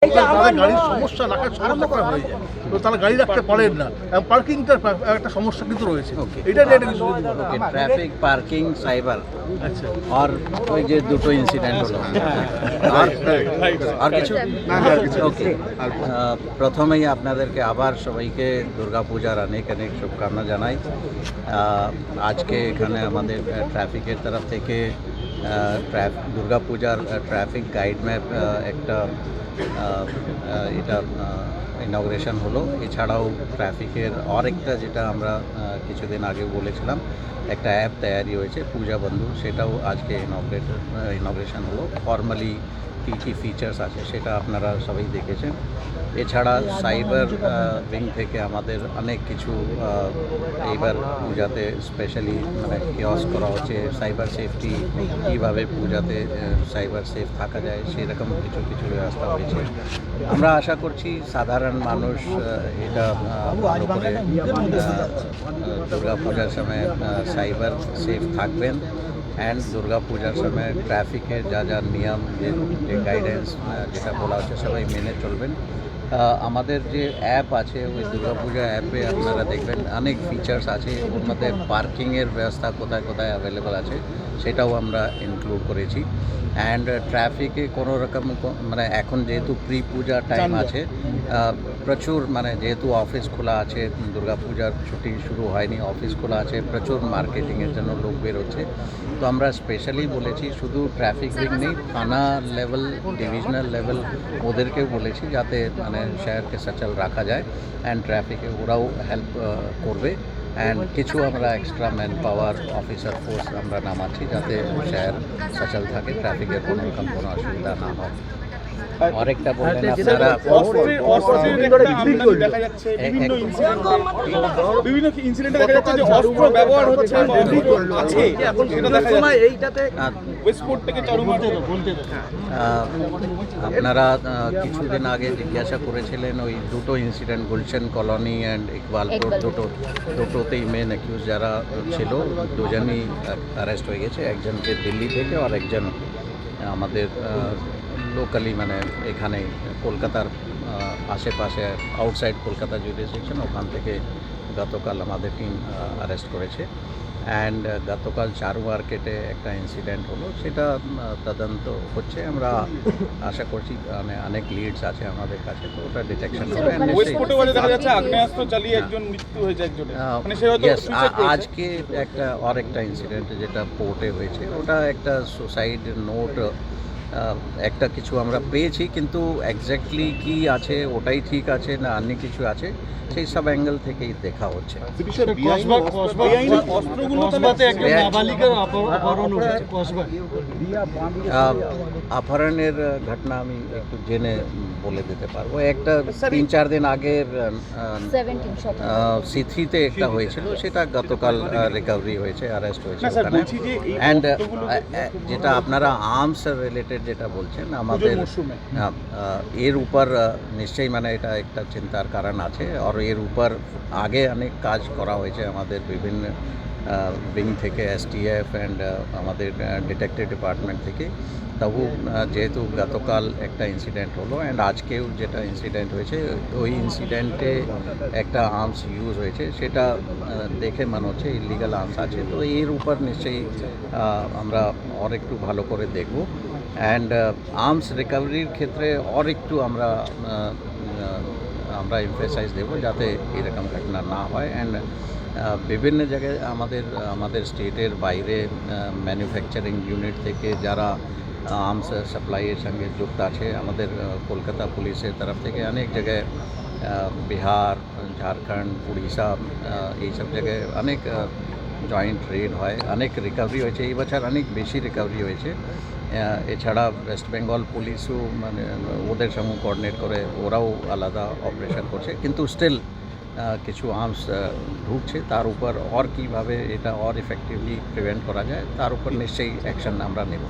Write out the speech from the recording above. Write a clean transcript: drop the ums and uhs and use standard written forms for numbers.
তাদের গাড়ির সমস্যা রাখার সমস্যা হয়ে যায়, তো তারা গাড়ি রাখতে পারেন না। পার্কিংটার একটা সমস্যা কিন্তু রয়েছে, এটা নিয়ে একটা কিছু যদি বলেন। ট্রাফিক পার্কিং সাইবার আচ্ছা, আর ওই যে দুটো ইনসিডেন্ট হলো আর কিছু ওকে। প্রথমেই আপনাদেরকে আবার সবাইকে দুর্গাপূজার অনেক অনেক শুভকামনা জানাই। আজকে এখানে আমাদের ট্রাফিকের তরফ থেকে দুর্গাপূজার ট্রাফিক গাইড ম্যাপ একটা এটা ইনগ্রেশন হলো। এছাড়াও ট্রাফিকের আরেকটা যেটা আমরা কিছুদিন আগে বলেছিলাম একটা অ্যাপ তৈরি হয়েছে পূজা বন্ধু, সেটাও আজকে ইনগ্রেশন হলো। ফর্মালি কী কী ফিচার্স আছে সেটা আপনারা সবাই দেখেছেন। এছাড়া সাইবার উইং থেকে আমাদের অনেক কিছু এইবার পূজাতে স্পেশালি মানে কিয়স করা হচ্ছে। সাইবার সেফটি কীভাবে পূজাতে সাইবার সেফ থাকা যায় সেরকম কিছু কিছু ব্যবস্থা হয়েছে। আমরা আশা করছি সাধারণ মানুষ এটা ভালো করে দুর্গাপূজার সময় সাইবার সেফ থাকবেন। অ্যান্ড দুর্গাপূজার সময় ট্রাফিকের যা যা নিয়ম যে গাইডেন্স যেটা বলা হচ্ছে সবাই মেনে চলবেন। আমাদের যে অ্যাপ আছে ওই দুর্গাপূজা অ্যাপে আপনারা দেখবেন অনেক ফিচার্স আছে, ওর মধ্যে পার্কিংয়ের ব্যবস্থা কোথায় কোথায় অ্যাভেলেবেল আছে সেটাও আমরা ইনক্লুড করেছি। অ্যান্ড ট্রাফিকে কোনো রকম মানে এখন যেহেতু প্রি পূজা টাইম আছে, প্রচুর মানে যেহেতু অফিস খোলা আছে, দুর্গাপূজার ছুটি শুরু হয়নি, অফিস খোলা আছে, প্রচুর মার্কেটিংয়ের জন্য লোক বেরোচ্ছে। তো আমরা স্পেশালি বলেছি শুধু ট্রাফিক উইং নেই, থানা লেভেল, ডিভিশনাল লেভেল ওদেরকেও বলেছি যাতে মানে শহরকে সচল রাখা যায়। অ্যান্ড ট্রাফিকে ওরাও হেল্প করবে। অ্যান্ড কিছু আমরা extra man power officer force আমরা নামাচ্ছি যাতে শহর সচল থাকে, ট্রাফিকের কোনো রকম কোনো অসুবিধা না হয়। আরেকটা বললেন আপনারা দেখা যাচ্ছে বিভিন্ন ইনসিডেন্টে দেখা যাচ্ছে যে অস্ত্র ব্যবহার হচ্ছে আছে, এখন সেটা দেখা যাচ্ছে এইটাতে ওয়েস্টপোর্ট থেকে চারুমার আপনারা কিছুদিন আগে জিজ্ঞাসা করেছিলেন ওই দুটো incident Gulshan colony and Ekbalpur দুটোতেই মেন অ্যাকিউজ যারা ছিল দুজনই অ্যারেস্ট হয়ে গেছে, একজনকে দিল্লি থেকে আর একজন আমাদের লোকালি মানে এখানে কলকাতার আশেপাশে আউটসাইড কলকাতা জুডিশিয়াল ওখান থেকে গতকাল আমাদের টিম অ্যারেস্ট করেছে। অ্যান্ড গতকাল চারু মার্কেটে একটা ইনসিডেন্ট হলো, সেটা তদন্ত হচ্ছে। আমরা আশা করছি মানে অনেক লিডস আছে আমাদের কাছে, তো ওটা ডিটেকশন হবে। আজকে একটা আরেকটা ইনসিডেন্ট যেটা পোর্টে হয়েছে, ওটা একটা সুসাইড নোট একটা কিছু আমরা পেয়েছি, কিন্তু এক্স্যাক্টলি কি আছে ওটাই ঠিক আছে না অন্য কিছু আছে সেই সব অ্যাঙ্গেল থেকেই দেখা হচ্ছে। অপহরণের ঘটনা আমি একটু জেনে বলে দিতে পারবো। একটা 3-4 দিন আগের সিথিতে একটা হয়েছিল, সেটা গতকাল রিকভারি হয়েছে, অ্যারেস্ট হয়েছে ওখানে। অ্যান্ড যেটা আপনারা আর্মস রিলেটেড যেটা বলছেন আমাদের এর উপর নিশ্চয়ই মানে এটা একটা চিন্তার কারণ আছে। আর এর উপর আগে অনেক কাজ করা হয়েছে আমাদের বিভিন্ন উইং থেকে, এসটিএফ অ্যান্ড আমাদের ডিটেকটিভ ডিপার্টমেন্ট থেকে। তবু যেহেতু গতকাল একটা ইনসিডেন্ট হলো অ্যান্ড আজকেও যেটা ইনসিডেন্ট হয়েছে ওই ইনসিডেন্টে একটা আর্মস ইউজ হয়েছে, সেটা দেখে মনে হচ্ছে ইলিগাল আর্মস আছে। তো এর উপর নিশ্চয়ই আমরা আর একটু ভালো করে দেখব। অ্যান্ড আর্মস রিকভারির ক্ষেত্রে আর একটু আমরা এমফেসাইজ দেবো যাতে এরকম ঘটনা না হয়। অ্যান্ড বিভিন্ন জায়গায় আমাদের স্টেটের বাইরে ম্যানুফ্যাকচারিং ইউনিট থেকে যারা আর্মস সাপ্লাইয়ের সঙ্গে যুক্ত আছে, আমাদের কলকাতা পুলিশের তরফ থেকে অনেক জায়গায় বিহার, ঝাড়খণ্ড, উড়িষ্যা এইসব জায়গায় অনেক জয়েন্ট রেড হয়, অনেক রিকভারি হয়েছে এই বছর, অনেক বেশি রিকভারি হয়েছে। এছাড়া ওয়েস্ট বেঙ্গল পুলিশও মানে ওদের সঙ্গে কোঅর্ডিনেট করে ওরাও আলাদা অপারেশন করছে, কিন্তু স্টিল কিছু আর্মস ঢুকছে। তার উপর আর কীভাবে এটা আর এফেক্টিভলি প্রিভেন্ট করা যায় তার উপর নিশ্চয়ই অ্যাকশন আমরা নেব।